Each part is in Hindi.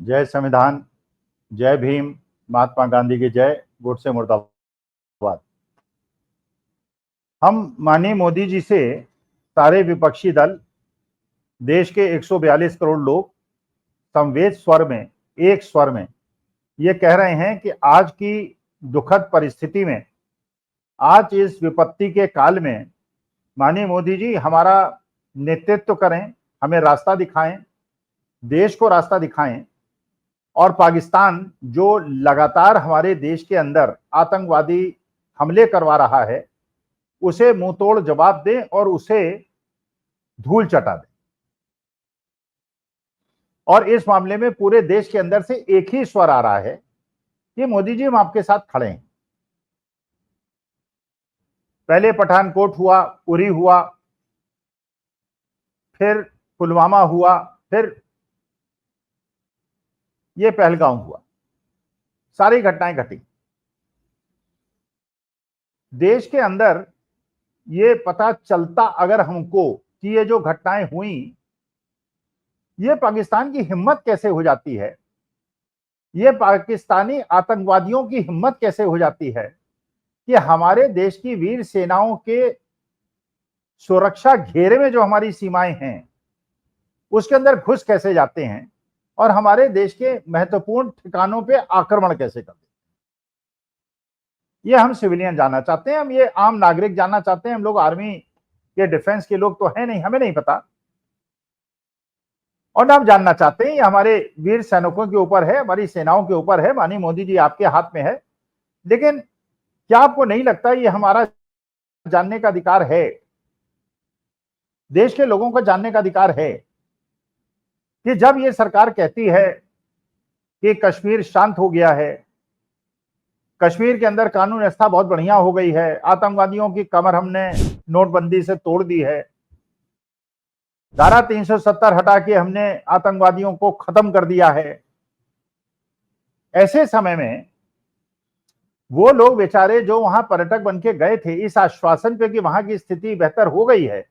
जय संविधान, जय भीम, महात्मा गांधी की जय, गोडसे मुर्दाबाद। हम माननीय मोदी जी से सारे विपक्षी दल, देश के 142 करोड़ लोग संवेद स्वर में, एक स्वर में ये कह रहे हैं कि आज की दुखद परिस्थिति में, आज इस विपत्ति के काल में माननीय मोदी जी हमारा नेतृत्व करें, हमें रास्ता दिखाएं, देश को रास्ता दिखाएं और पाकिस्तान जो लगातार हमारे देश के अंदर आतंकवादी हमले करवा रहा है उसे मुंह तोड़ जवाब दें और उसे धूल चटा दें। और इस मामले में पूरे देश के अंदर से एक ही स्वर आ रहा है कि मोदी जी हम आपके साथ खड़े हैं। पहले पठानकोट हुआ, उरी हुआ, फिर पुलवामा हुआ, फिर ये पहलगांव हुआ, सारी घटनाएं घटी। देश के अंदर ये पता चलता अगर हमको कि ये जो घटनाएं हुई, ये पाकिस्तान की हिम्मत कैसे हो जाती है, ये पाकिस्तानी आतंकवादियों की हिम्मत कैसे हो जाती है कि हमारे देश की वीर सेनाओं के सुरक्षा घेरे में जो हमारी सीमाएं हैं उसके अंदर घुस कैसे जाते हैं और हमारे देश के महत्वपूर्ण ठिकानों पे आक्रमण कैसे करते हैं। ये हम सिविलियन जानना चाहते हैं, हम ये आम नागरिक जानना चाहते हैं। हम लोग आर्मी के डिफेंस के लोग तो है नहीं, हमें नहीं पता और ना हम जानना चाहते हैं। ये हमारे वीर सैनिकों के ऊपर है, हमारी सेनाओं के ऊपर है। माननीय मोदी जी आपके हाथ में है, लेकिन क्या आपको नहीं लगता ये हमारा जानने का अधिकार है, देश के लोगों को जानने का अधिकार है कि जब ये सरकार कहती है कि कश्मीर शांत हो गया है, कश्मीर के अंदर कानून व्यवस्था बहुत बढ़िया हो गई है, आतंकवादियों की कमर हमने नोटबंदी से तोड़ दी है, धारा 370 हटा के हमने आतंकवादियों को खत्म कर दिया है, ऐसे समय में वो लोग बेचारे जो वहां पर्यटक बन के गए थे इस आश्वासन पे कि वहां की स्थिति बेहतर हो गई है,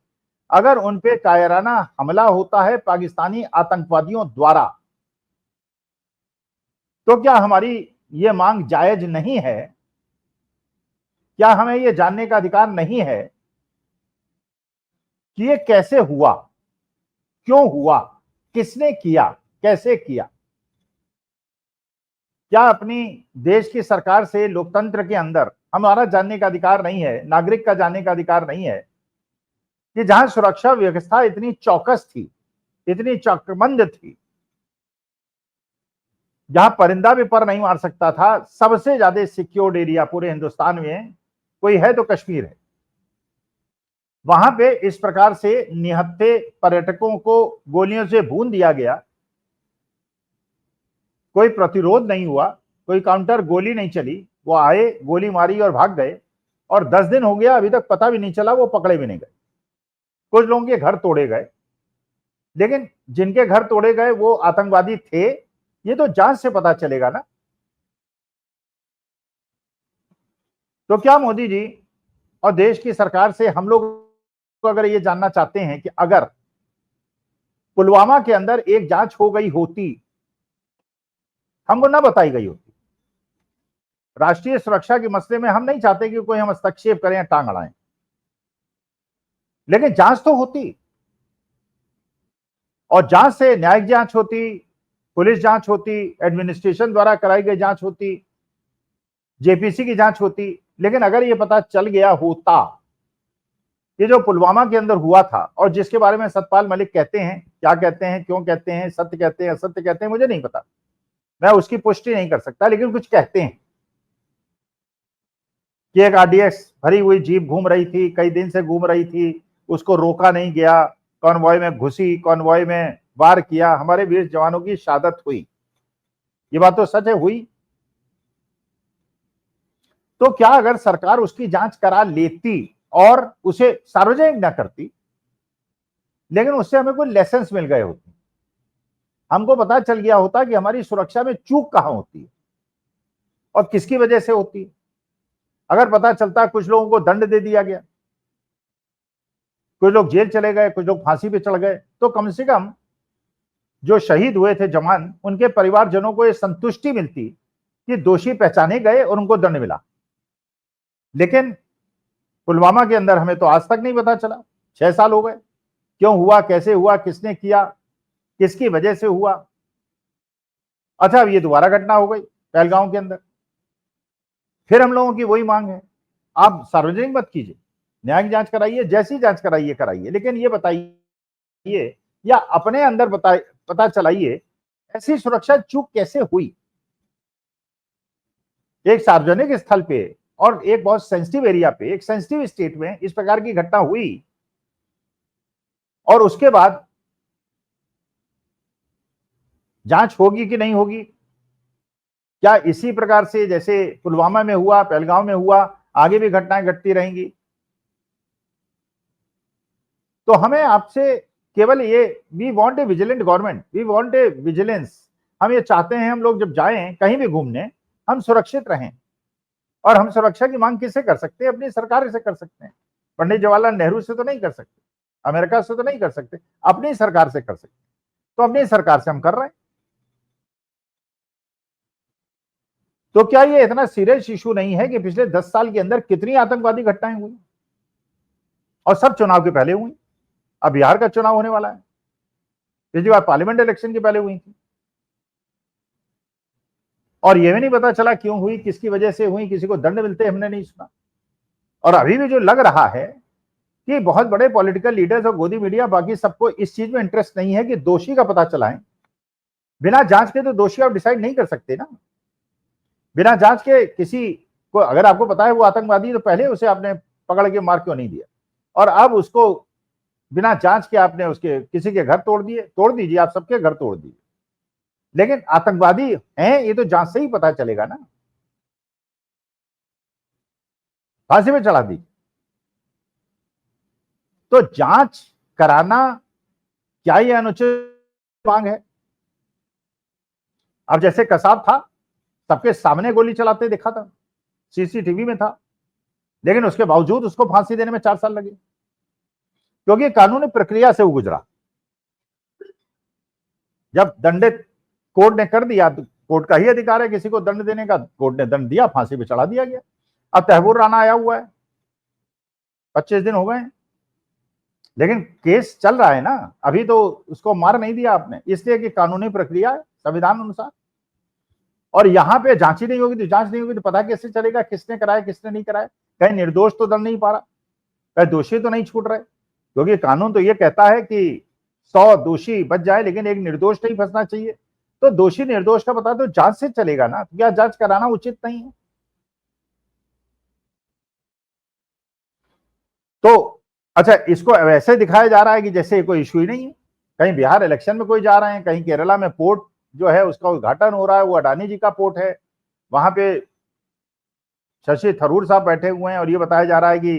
अगर उन पे कायराना हमला होता है पाकिस्तानी आतंकवादियों द्वारा, तो क्या हमारी ये मांग जायज नहीं है? क्या हमें ये जानने का अधिकार नहीं है कि ये कैसे हुआ, क्यों हुआ, किसने किया, कैसे किया? क्या अपनी देश की सरकार से लोकतंत्र के अंदर हमारा जानने का अधिकार नहीं है, नागरिक का जानने का अधिकार नहीं है कि जहां सुरक्षा व्यवस्था इतनी चौकस थी, इतनी चौकमंद थी, जहां परिंदा भी पर नहीं मार सकता था, सबसे ज्यादा सिक्योर्ड एरिया पूरे हिंदुस्तान में कोई है तो कश्मीर है, वहां पे इस प्रकार से निहत्थे पर्यटकों को गोलियों से भून दिया गया, कोई प्रतिरोध नहीं हुआ, कोई काउंटर गोली नहीं चली, वो आए, गोली मारी और भाग गए और 10 दिन हो गया अभी तक पता भी नहीं चला, वो पकड़े भी नहीं गए। कुछ लोगों के घर तोड़े गए, लेकिन जिनके घर तोड़े गए वो आतंकवादी थे ये तो जांच से पता चलेगा ना। तो क्या मोदी जी और देश की सरकार से हम लोग अगर ये जानना चाहते हैं कि अगर पुलवामा के अंदर एक जांच हो गई होती, हमको ना बताई गई होती, राष्ट्रीय सुरक्षा के मसले में हम नहीं चाहते कि कोई हम हस्तक्षेप करें या टांग अड़ाएं, लेकिन जांच तो होती और जांच से न्यायिक जांच होती, पुलिस जांच होती, एडमिनिस्ट्रेशन द्वारा कराई गई जांच होती, जेपीसी की जांच होती। लेकिन अगर ये पता चल गया होता ये जो पुलवामा के अंदर हुआ था और जिसके बारे में सतपाल मलिक कहते हैं, क्या कहते हैं, क्यों कहते हैं, सत्य कहते हैं, असत्य कहते हैं, मुझे नहीं पता, मैं उसकी पुष्टि नहीं कर सकता, लेकिन कुछ कहते हैं कि एक आरडीएक्स भरी हुई जीप घूम रही थी, कई दिन से घूम रही थी, उसको रोका नहीं गया, कॉन्वॉय में घुसी, कॉन्वॉय में वार किया, हमारे वीर जवानों की शहादत हुई। ये बात तो सच है, हुई। तो क्या अगर सरकार उसकी जांच करा लेती और उसे सार्वजनिक न करती, लेकिन उससे हमें कोई लेसन मिल गए होते, हमको पता चल गया होता कि हमारी सुरक्षा में चूक कहां होती है और किसकी वजह से होती है, अगर पता चलता कुछ लोगों को दंड दे दिया गया, कुछ लोग जेल चले गए, कुछ लोग फांसी पे चढ़ गए, तो कम से कम जो शहीद हुए थे जवान, उनके परिवारजनों को ये संतुष्टि मिलती कि दोषी पहचाने गए और उनको दंड मिला। लेकिन पुलवामा के अंदर हमें तो आज तक नहीं पता चला, 6 साल हो गए, क्यों हुआ, कैसे हुआ, किसने किया, किसकी वजह से हुआ। अच्छा, अब ये दोबारा घटना हो गई पहलगांव के अंदर। फिर हम लोगों की वही मांग है, आप सार्वजनिक मत कीजिए, न्यायिक जांच कराइए, जैसी जांच कराइए, लेकिन ये बताइए या अपने अंदर पता चलाइए ऐसी सुरक्षा चूक कैसे हुई। एक सार्वजनिक स्थल पे और एक बहुत सेंसिटिव एरिया पे, एक सेंसिटिव स्टेट में इस प्रकार की घटना हुई और उसके बाद जांच होगी कि नहीं होगी? क्या इसी प्रकार से जैसे पुलवामा में हुआ, पहलगांव में हुआ, आगे भी घटनाएं घटती रहेंगी? तो हमें आपसे केवल ये, we want a vigilant government, we want a vigilance. हम ये चाहते हैं हम लोग जब जाएं कहीं भी घूमने, हम सुरक्षित रहें। और हम सुरक्षा की मांग किससे कर सकते हैं? अपनी सरकार से कर सकते हैं। पंडित जवाहरलाल नेहरू से तो नहीं कर सकते, अमेरिका से तो नहीं कर सकते, अपनी सरकार से कर सकते। तो अपनी सरकार से हम कर रहे हैं। तो क्या ये इतना सीरियस इशू नहीं है कि पिछले 10 साल के अंदर कितनी आतंकवादी घटनाएं हुई और सब चुनाव के पहले हुई? अब बिहार का चुनाव होने वाला है, पिछली बार पार्लियामेंट इलेक्शन के पहले हुई थी, और यह भी नहीं पता चला क्यों हुई, किसकी वजह से हुई, किसी को दंड मिलते हमने नहीं सुना। और अभी भी जो लग रहा है कि बहुत बड़े पॉलिटिकल लीडर्स और गोदी मीडिया बाकी सबको इस चीज में इंटरेस्ट नहीं है कि दोषी का पता चलाएं। बिना जांच के तो दोषी आप डिसाइड नहीं कर सकते ना। बिना जांच के किसी को, अगर आपको पता है वो आतंकवादी, तो पहले उसे आपने पकड़ के मार क्यों नहीं दिया? और अब उसको बिना जांच के आपने उसके किसी के घर तोड़ दिए। तोड़ दीजिए, आप सबके घर तोड़ दीजिए, लेकिन आतंकवादी हैं ये तो जांच से ही पता चलेगा ना। फांसी पे चढ़ा दी। तो जांच कराना क्या ये अनुचित मांग है? अब जैसे कसाब था, सबके सामने गोली चलाते देखा था, सीसीटीवी में था, लेकिन उसके बावजूद उसको फांसी देने में 4 साल लगे, क्योंकि कानूनी प्रक्रिया से वो गुजरा। जब दंडित कोर्ट ने कर दिया, तो कोर्ट का ही अधिकार है किसी को दंड देने का, कोर्ट ने दंड दिया, फांसी पे चढ़ा दिया गया। अब तहबूर राणा आया हुआ है, 25 दिन हो गए हैं, लेकिन केस चल रहा है ना, अभी तो उसको मार नहीं दिया आपने, इसलिए कि कानूनी प्रक्रिया है संविधान अनुसार। और यहां पे जांच ही नहीं होगी, तो जांच नहीं होगी तो पता कैसे चलेगा किसने कराया किसने नहीं कराया? कहीं निर्दोष तो दंड नहीं पा रहा, कहीं दोषी तो नहीं छूट रहे, क्योंकि कानून तो ये कहता है कि 100 दोषी बच जाए लेकिन एक निर्दोष नहीं फंसना चाहिए। तो दोषी निर्दोष का पता तो जांच से चलेगा ना, क्या जांच कराना उचित नहीं है? तो अच्छा, इसको वैसे दिखाया जा रहा है कि जैसे कोई इशू ही नहीं है। कहीं बिहार इलेक्शन में कोई जा रहे हैं, कहीं केरला में पोर्ट जो है उसका उद्घाटन हो रहा है, वो अडानी जी का पोर्ट है, वहां पे शशि थरूर साहब बैठे हुए हैं और ये बताया जा रहा है कि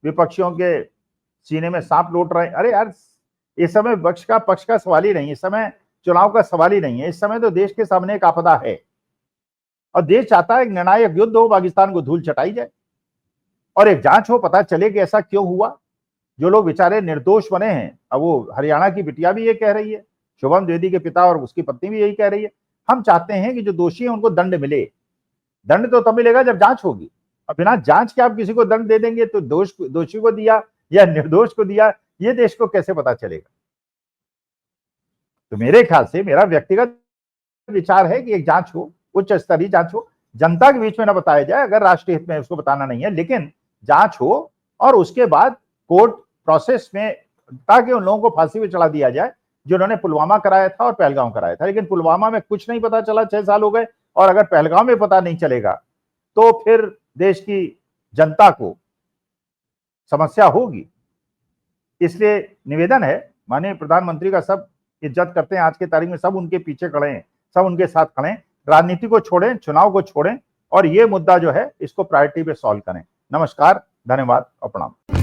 विपक्षियों के सीने में सांप लौट रहे हैं। अरे यार, इस समय पक्ष का सवाल ही नहीं है, इस समय चुनाव का सवाल ही नहीं है, इस समय तो देश के सामने एक आपदा है और देश चाहता है निर्णायक युद्ध हो, पाकिस्तान को धूल चटाई जाए और एक जांच हो, पता चले कि ऐसा क्यों हुआ। जो लोग बेचारे निर्दोष बने हैं, अब वो हरियाणा की बिटिया भी ये कह रही है, शुभम द्विवेदी के पिता और उसकी पत्नी भी यही कह रही है, हम चाहते हैं कि जो दोषी है उनको दंड मिले। दंड तो तब मिलेगा जब जांच होगी, और बिना जांच के आप किसी को दंड दे देंगे तो दोषी को दिया या निर्दोष को दिया, ये देश को कैसे पता चलेगा? तो मेरे ख्याल से, मेरा व्यक्तिगत विचार है कि एक जांच हो, उच्च स्तरीय जांच हो, जनता के बीच में ना बताया जाए, अगर राष्ट्रीय हित में उसको बताना नहीं है, लेकिन जांच हो और उसके बाद कोर्ट प्रोसेस में, ताकि उन लोगों को फांसी पे चढ़ा दिया जाए जिन्होंने पुलवामा कराया था और पहलगांव कराया था। लेकिन पुलवामा में कुछ नहीं पता चला, 6 साल हो गए, और अगर पहलगांव में पता नहीं चलेगा तो फिर देश की जनता को समस्या होगी। इसलिए निवेदन है, माननीय प्रधानमंत्री का सब इज्जत करते हैं, आज की तारीख में सब उनके पीछे खड़े हैं, सब उनके साथ खड़े हैं, राजनीति को छोड़ें, चुनाव को छोड़ें और ये मुद्दा जो है इसको प्रायोरिटी पे सॉल्व करें। नमस्कार, धन्यवाद और प्रणाम।